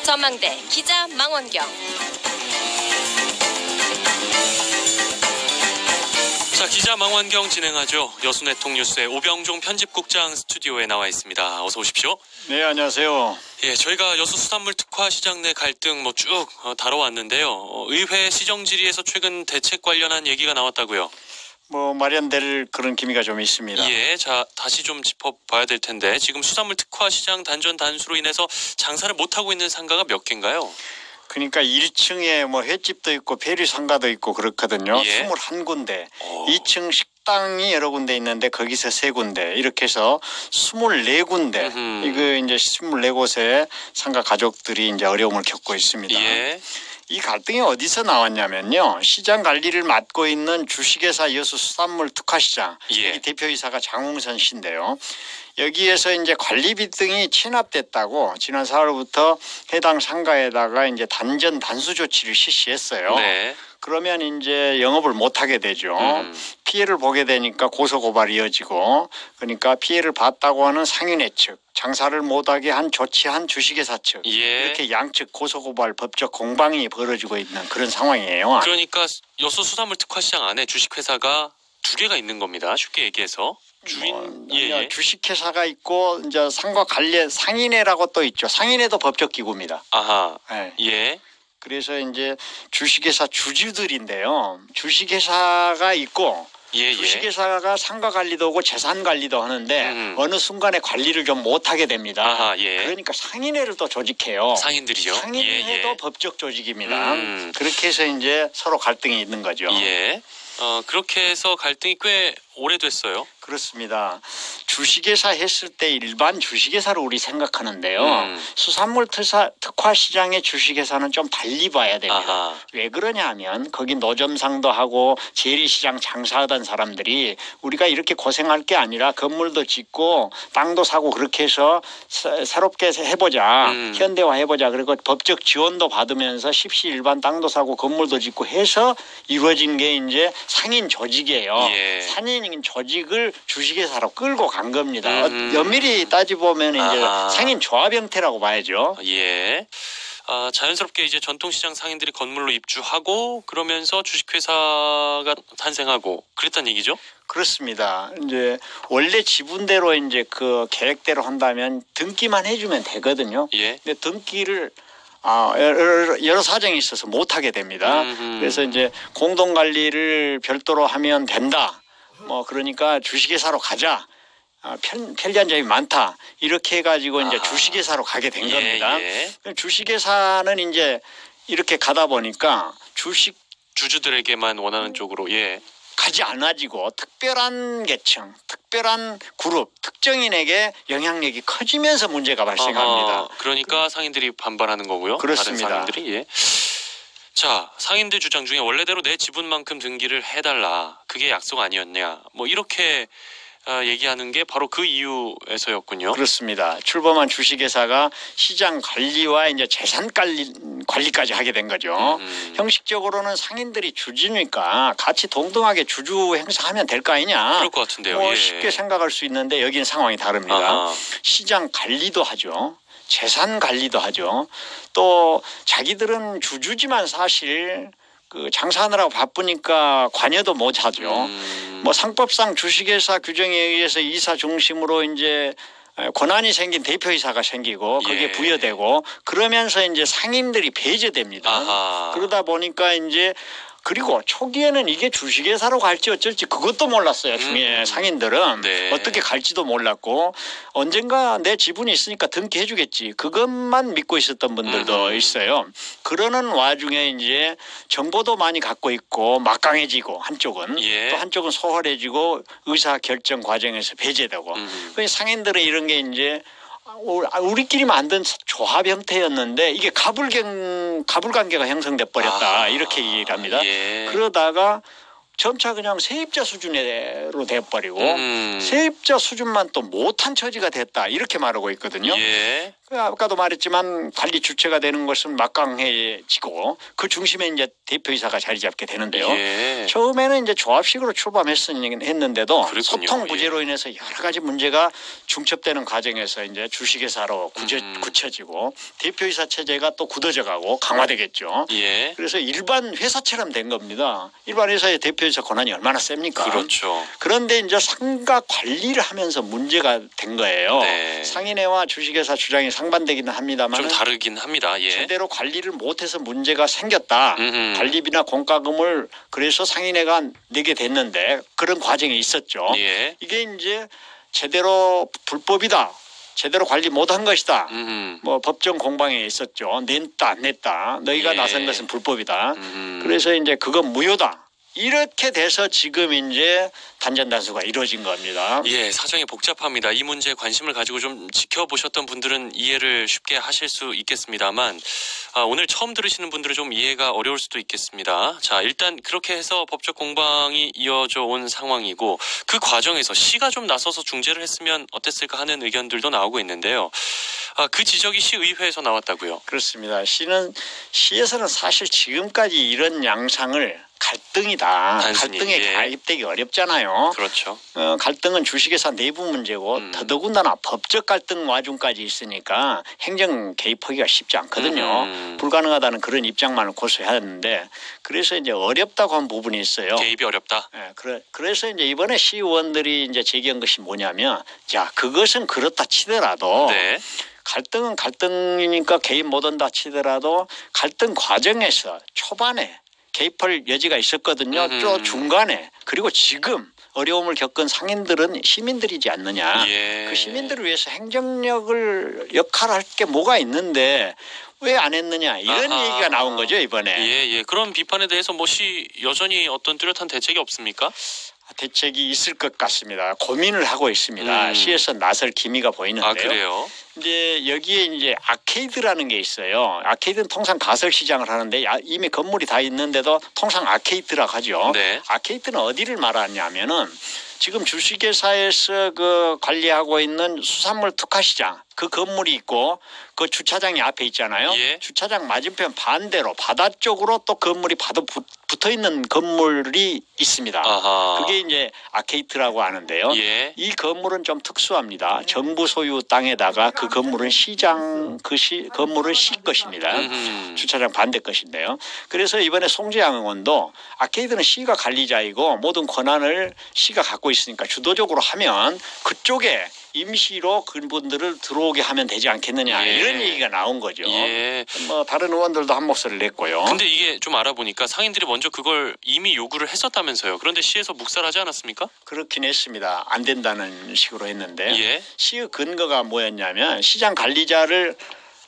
전망대 기자 망원경. 자, 기자 망원경 진행하죠. 여수네통 뉴스의 오병종 편집국장 스튜디오에 나와 있습니다. 어서 오십시오. 네, 안녕하세요. 예, 저희가 여수 수산물 특화 시장 내 갈등 쭉 다뤄왔는데요. 의회 시정질의에서 최근 대책 관련한 얘기가 나왔다고요. 마련될 그런 기미가 좀 있습니다. 예, 자, 다시 좀 짚어봐야 될 텐데 지금 수산물 특화 시장 단전 단수로 인해서 장사를 못하고 있는 상가가 몇 개인가요? 그러니까 1층에 횟집도 있고 페리상가도 있고 그렇거든요. 예. 21군데. 2층 식당이 여러 군데 있는데 거기서 3군데. 이렇게 해서 24군데. 이거 이제 24곳에 상가 가족들이 이제 어려움을 겪고 있습니다. 예. 이 갈등이 어디서 나왔냐면요. 시장 관리를 맡고 있는 주식회사 여수 수산물 특화시장. 예. 이 대표이사가 장웅선 씨인데요. 여기에서 이제 관리비 등이 체납됐다고 지난 4월부터 해당 상가에다가 이제 단전 단수 조치를 실시했어요. 네. 그러면 이제 영업을 못 하게 되죠. 피해를 보게 되니까 고소 고발이 이어지고, 그러니까 피해를 봤다고 하는 상인회 측, 장사를 못하게 한 조치한 주식회사 측, 예. 이렇게 양측 고소 고발 법적 공방이 벌어지고 있는 그런 상황이에요. 그러니까 여수 수산물 특화 시장 안에 주식회사가 2개가 있는 겁니다. 쉽게 얘기해서. 예. 주식회사가 있고 이제 상과 관련 상인회라고 또 있죠. 상인회도 법적 기구입니다. 아하. 네. 예. 그래서 이제 주식회사 주주들인데요. 주식회사가 있고 예. 주식회사가 상가 관리도 하고 재산 관리도 하는데 어느 순간에 관리를 좀 못하게 됩니다. 아하, 예. 그러니까 상인회를 또 조직해요. 상인들이요. 상인회도 예. 법적 조직입니다. 그렇게 해서 이제 서로 갈등이 있는 거죠. 예. 그렇게 해서 갈등이 꽤 오래됐어요. 그렇습니다. 주식회사 했을 때 일반 주식회사를 우리 생각하는데요. 수산물 특화 시장의 주식회사는 좀 달리 봐야 됩니다. 아하. 왜 그러냐 하면 거기 노점상도 하고 재래시장 장사하던 사람들이 우리가 이렇게 고생할 게 아니라 건물도 짓고 땅도 사고 그렇게 해서 새롭게 해보자. 현대화 해보자. 그리고 법적 지원도 받으면서 십시일반 땅도 사고 건물도 짓고 해서 이루어진 게 이제 상인 조직이에요. 예. 상인 조직을 주식회사로 끌고 간 겁니다. 엄밀히 따지보면 이제 상인 조합 형태라고 봐야죠. 예. 자연스럽게 이제 전통시장 상인들이 건물로 입주하고 그러면서 주식회사가 탄생하고 그랬단 얘기죠? 그렇습니다. 이제 원래 지분대로 이제 그 계획대로 한다면 등기만 해주면 되거든요. 예. 근데 등기를 여러 사정이 있어서 못 하게 됩니다. 그래서 이제 공동 관리를 별도로 하면 된다. 그러니까 주식회사로 가자. 편리한 점이 많다. 이렇게 해가지고 이제 주식회사로 가게 된 겁니다. 예. 주식회사는 이제 이렇게 가다 보니까 주주들에게만 원하는 쪽으로 예. 가지 않아지고 특별한 계층, 특별한 그룹, 특정인에게 영향력이 커지면서 문제가 발생합니다. 그러니까 상인들이 반발하는 거고요. 그렇습니다. 다른 상인들이 예. 자, 상인들 주장 중에 원래대로 내 지분만큼 등기를 해달라. 그게 약속 아니었냐. 이렇게 얘기하는 게 바로 그 이유에서였군요. 그렇습니다. 출범한 주식회사가 시장 관리와 이제 재산 관리까지 하게 된 거죠. 형식적으로는 상인들이 주주니까 같이 동등하게 주주 행사하면 될 거 아니냐. 그럴 것 같은데요. 예. 쉽게 생각할 수 있는데 여기는 상황이 다릅니다. 시장 관리도 하죠. 재산 관리도 하죠. 또 자기들은 주주지만 사실 그 장사하느라고 바쁘니까 관여도 못 하죠. 상법상 주식회사 규정에 의해서 이사 중심으로 이제 권한이 생긴 대표이사가 생기고 거기에 부여되고 그러면서 이제 상인들이 배제됩니다. 그러다 보니까 이제 그리고 초기에는 이게 주식회사로 갈지 어쩔지 그것도 몰랐어요. 중에 상인들은 네. 어떻게 갈지도 몰랐고 언젠가 내 지분이 있으니까 등기해 주겠지. 그것만 믿고 있었던 분들도 있어요. 그러는 와중에 이제 정보도 많이 갖고 있고 막강해지고 한쪽은 또 한쪽은 소홀해지고 의사결정 과정에서 배제되고 상인들은 이런 게 이제 우리끼리 만든 조합 형태였는데 이게 가불관계가 형성돼 버렸다 이렇게 얘기를 합니다. 그러다가 점차 그냥 세입자 수준으로 돼버리고 세입자 수준만 또 못한 처지가 됐다 이렇게 말하고 있거든요. 예. 아까도 말했지만 관리 주체가 되는 것은 막강해지고 그 중심에 이제 대표이사가 자리 잡게 되는데요. 예. 처음에는 이제 조합식으로 출범했는데도 그랬군요. 소통 부재로 인해서 여러 가지 문제가 중첩되는 과정에서 이제 주식회사로 굳혀지고 대표이사 체제가 또 굳어져가고 강화되겠죠. 예. 그래서 일반 회사처럼 된 겁니다. 일반 회사의 대표이사 권한이 얼마나 셉니까? 그렇죠. 그런데 이제 상가 관리를 하면서 문제가 된 거예요. 네. 상인회와 주식회사 주장이 상반되기는 합니다만 좀 다르긴 합니다. 예. 제대로 관리를 못해서 문제가 생겼다. 음흠. 관리비나 공과금을 그래서 상인회가 내게 됐는데 그런 과정이 있었죠. 예. 이게 이제 제대로 불법이다. 제대로 관리 못한 것이다. 뭐 법정 공방에 있었죠. 냈다 안 냈다. 너희가 예. 나선 것은 불법이다. 그래서 이제 그건 무효다. 이렇게 돼서 지금 이제 단전단수가 이루어진 겁니다. 예, 사정이 복잡합니다. 이 문제에 관심을 가지고 좀 지켜보셨던 분들은 이해를 쉽게 하실 수 있겠습니다만 오늘 처음 들으시는 분들은 좀 이해가 어려울 수도 있겠습니다. 자, 일단 그렇게 해서 법적 공방이 이어져 온 상황이고 그 과정에서 시가 좀 나서서 중재를 했으면 어땠을까 하는 의견들도 나오고 있는데요. 그 지적이 시의회에서 나왔다고요? 그렇습니다. 시에서는 사실 지금까지 이런 양상을 갈등이다. 단순히, 갈등에 예. 가입되기 어렵잖아요. 그렇죠. 갈등은 주식회사 내부 문제고 더더군다나 법적 갈등 와중까지 있으니까 행정 개입하기가 쉽지 않거든요. 불가능하다는 그런 입장만을 고수하는데 그래서 이제 어렵다고 한 부분이 있어요. 개입이 어렵다. 네, 그래서 이제 이번에 시의원들이 이제 제기한 것이 뭐냐면 자 그것은 그렇다 치더라도 네. 갈등은 갈등이니까 개입 못한다 치더라도 갈등 과정에서 초반에 개입할 여지가 있었거든요. 또 중간에 그리고 지금 어려움을 겪은 상인들은 시민들이지 않느냐. 예. 그 시민들을 위해서 행정력을 역할할 게 뭐가 있는데 왜 안 했느냐 이런 아하. 얘기가 나온 거죠 이번에. 예. 그런 비판에 대해서 시 여전히 어떤 뚜렷한 대책이 없습니까? 대책이 있을 것 같습니다. 고민을 하고 있습니다. 시에서 나설 기미가 보이는데요. 아, 그래요? 이제 여기에 이제 아케이드라는 게 있어요. 아케이드는 통상 가설 시장을 하는데 이미 건물이 다 있는데도 통상 아케이드라고 하죠. 네. 아케이드는 어디를 말하냐면은 지금 주식회사에서 그 관리하고 있는 수산물 특화시장 그 건물이 있고 그 주차장이 앞에 있잖아요. 예. 주차장 맞은편 반대로 바다 쪽으로 또 건물이 바로 붙어 있는 건물이 있습니다. 아하. 그게 이제 아케이드라고 하는데요. 예. 이 건물은 좀 특수합니다. 정부 소유 땅에다가 그 건물은 건물은 시 것입니다. 주차장 반대 것인데요. 그래서 이번에 송재양 의원도 아케이드는 시가 관리자이고 모든 권한을 시가 갖고 있으니까 주도적으로 하면 그쪽에 임시로 그분들을 들어오게 하면 되지 않겠느냐 예. 이런 얘기가 나온 거죠. 예. 뭐 다른 의원들도 한 목소리를 냈고요. 근데 이게 좀 알아보니까 상인들이 먼저 그걸 이미 요구를 했었다면서요. 그런데 시에서 묵살하지 않았습니까? 그렇긴 했습니다. 안 된다는 식으로 했는데 예. 시의 근거가 뭐였냐면 시장 관리자를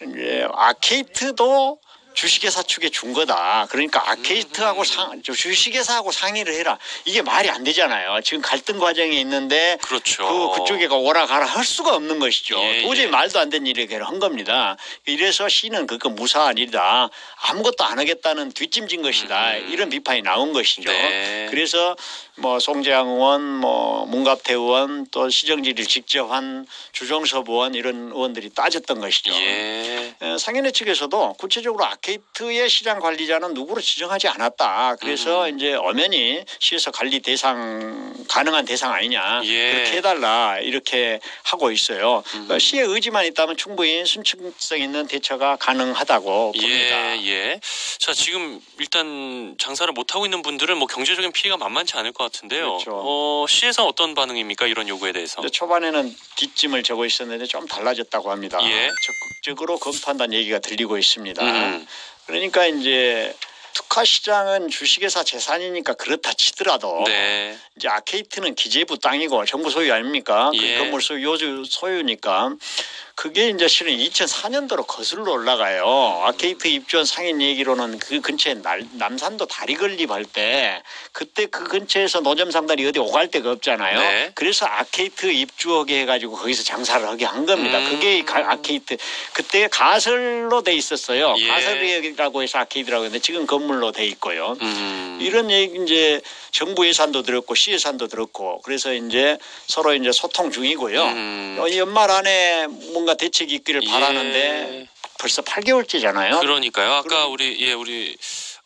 이제 아케이트도 주식회사 측에 준 거다. 그러니까 아케이트하고 주식회사하고 상의를 해라. 이게 말이 안 되잖아요. 지금 갈등 과정에 있는데 그렇죠. 그쪽에가 오라 가라 할 수가 없는 것이죠. 예, 도저히 예. 말도 안 되는 일을 한 겁니다. 이래서 시는 그거 무사한 일이다. 아무것도 안 하겠다는 뒷짐진 것이다. 이런 비판이 나온 것이죠. 네. 그래서 뭐 송재양 의원, 뭐 문갑태 의원 또 시정질의를 직접 한 주정섭 의원 이런 의원들이 따졌던 것이죠. 예. 상인회 측에서도 구체적으로 아케이트의 시장 관리자는 누구로 지정하지 않았다. 그래서 이제 엄연히 시에서 관리 대상 가능한 대상 아니냐. 예. 그렇게 해달라 이렇게 하고 있어요. 그러니까 시의 의지만 있다면 충분히 순칙성 있는 대처가 가능하다고 봅니다. 예. 자, 지금 일단 장사를 못 하고 있는 분들은 뭐 경제적인 피해가 만만치 않을 것 같은데요. 그렇죠. 시에서 어떤 반응입니까? 이런 요구에 대해서. 초반에는 뒷짐을 져고 있었는데 좀 달라졌다고 합니다. 예. 적극적으로 검토한다는 얘기가 들리고 있습니다. 그러니까 이제 특화시장은 주식회사 재산이니까 그렇다 치더라도 네. 이제 아케이트는 기재부 땅이고 정부 소유 아닙니까? 예. 그 건물 소유니까 그게 이제 실은 2004년도로 거슬러 올라가요. 아케이트 입주원 상인 얘기로는 그 근처에 남산도 다리 건립할 때 그때 그 근처에서 노점 상단이 어디 오갈 데가 없잖아요. 네. 그래서 아케이트 입주하게 해가지고 거기서 장사를 하게 한 겁니다. 그게 아케이트 그때 가설로 돼 있었어요. 예. 가설이라고 해서 아케이드라고 했는데 지금 건물로 돼 있고요. 이런 얘기 이제 정부 예산도 들었고 시 예산도 들었고 그래서 이제 서로 이제 소통 중이고요. 연말 안에 뭔가 대책이 있기를 예. 바라는데 벌써 8개월째잖아요. 그러니까요. 아까 우리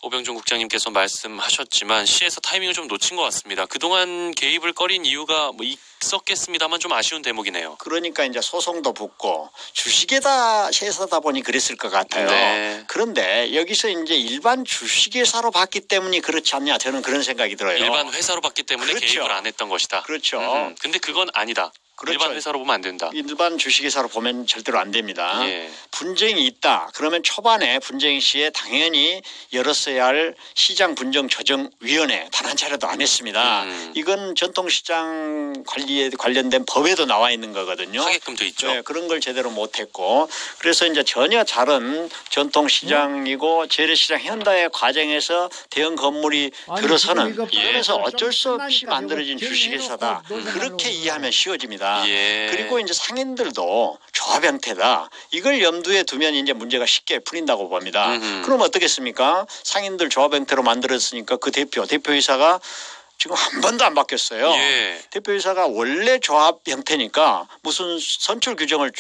오병준 국장님께서 말씀하셨지만 시에서 타이밍을 좀 놓친 것 같습니다. 그동안 개입을 꺼린 이유가 뭐 있었겠습니다만 좀 아쉬운 대목이네요. 그러니까 이제 소송도 붙고 주식에다 세사다 보니 그랬을 것 같아요. 네. 그런데 여기서 이제 일반 주식회사로 봤기 때문에 그렇지 않냐 저는 그런 생각이 들어요. 일반 회사로 봤기 때문에 그렇죠. 개입을 안 했던 것이다. 그렇죠. 근데 그건 아니다. 그렇죠. 일반 회사로 보면 안 된다. 일반 주식회사로 보면 절대로 안 됩니다. 예. 분쟁이 있다. 그러면 초반에 분쟁 시에 당연히 열었어야 할 시장 분쟁 조정위원회 단 한 차례도 안 했습니다. 이건 전통시장 관리에 관련된 법에도 나와 있는 거거든요. 하게끔 돼 있죠. 네, 그런 걸 제대로 못했고 그래서 이제 전혀 다른 전통시장이고 재래시장 현대의 과정에서 대형 건물이 들어서는 그래서 어쩔 수 없이 만들어진 주식회사다. 그렇게 이해하면 쉬워집니다. 예. 그리고 이제 상인들도 조합 형태다. 이걸 염두에 두면 이제 문제가 쉽게 풀린다고 봅니다. 그럼 어떻겠습니까? 상인들 조합 형태로 만들었으니까 그 대표이사가 지금 한 번도 안 바뀌었어요. 예. 대표이사가 원래 조합 형태니까 무슨 선출 규정을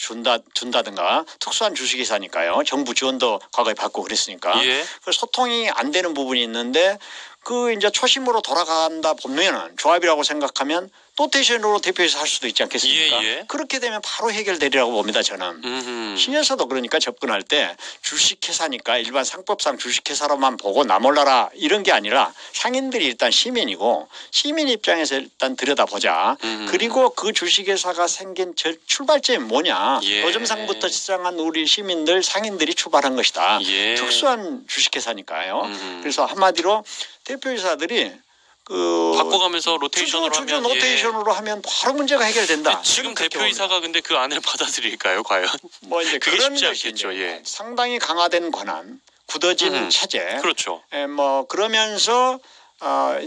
준다든가 특수한 주식회사니까요. 정부 지원도 과거에 받고 그랬으니까. 예. 소통이 안 되는 부분이 있는데 그 이제 초심으로 돌아간다 보면은 조합이라고 생각하면 또 대신으로 대표이사 할 수도 있지 않겠습니까? 예. 그렇게 되면 바로 해결되리라고 봅니다. 저는. 신여사도 그러니까 접근할 때 주식회사니까 일반 상법상 주식회사로만 보고 나 몰라라 이런 게 아니라 상인들이 일단 시민이고 시민 입장에서 일단 들여다보자. 그리고 그 주식회사가 생긴 출발점이 뭐냐. 예. 노점상부터 시작한 우리 시민들 상인들이 출발한 것이다. 예. 특수한 주식회사니까요. 그래서 한마디로 대표이사들이 바꿔가면서 로테이션으로 추주 하면 로테이션으로 하면 바로 문제가 해결된다. 지금 대표이사가 근데 그 안을 받아들일까요, 과연? 뭐 이제 그게 그런 쉽지 것이 않겠죠. 이제 예. 상당히 강화된 권한, 굳어진 체제. 그렇죠. 뭐 그러면서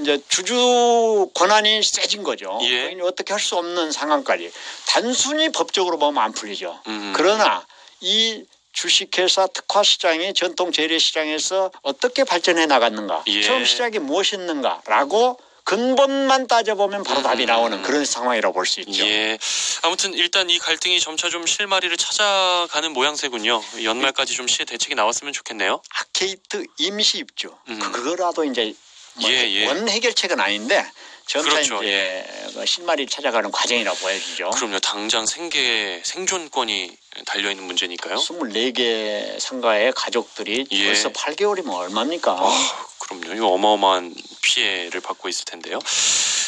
이제 주주 권한이 세진 거죠. 예. 어떻게 할 수 없는 상황까지. 단순히 법적으로 보면 안 풀리죠. 그러나 이 주식회사 특화시장이 전통 재래시장에서 어떻게 발전해 나갔는가 예. 처음 시작이 무엇이었는가라고 근본만 따져보면 바로 답이 나오는 그런 상황이라고 볼 수 있죠. 예. 아무튼 일단 이 갈등이 점차 좀 실마리를 찾아가는 모양새군요. 연말까지 좀 시의 대책이 나왔으면 좋겠네요. 아케이트 임시 입주 그거라도 이제 뭐 예. 원 해결책은 아닌데 점차 그렇죠. 이제 실마리를 찾아가는 과정이라고 보여지죠. 그럼요. 당장 생존권이 달려있는 문제니까요. 24개 상가의 가족들이 예. 벌써 8개월이면 얼마입니까? 그럼요. 이거 어마어마한 피해를 받고 있을 텐데요.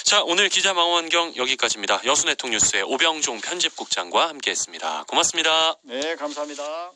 자, 오늘 기자망원경 여기까지입니다. 여수네통뉴스의 오병종 편집국장과 함께했습니다. 고맙습니다. 네, 감사합니다.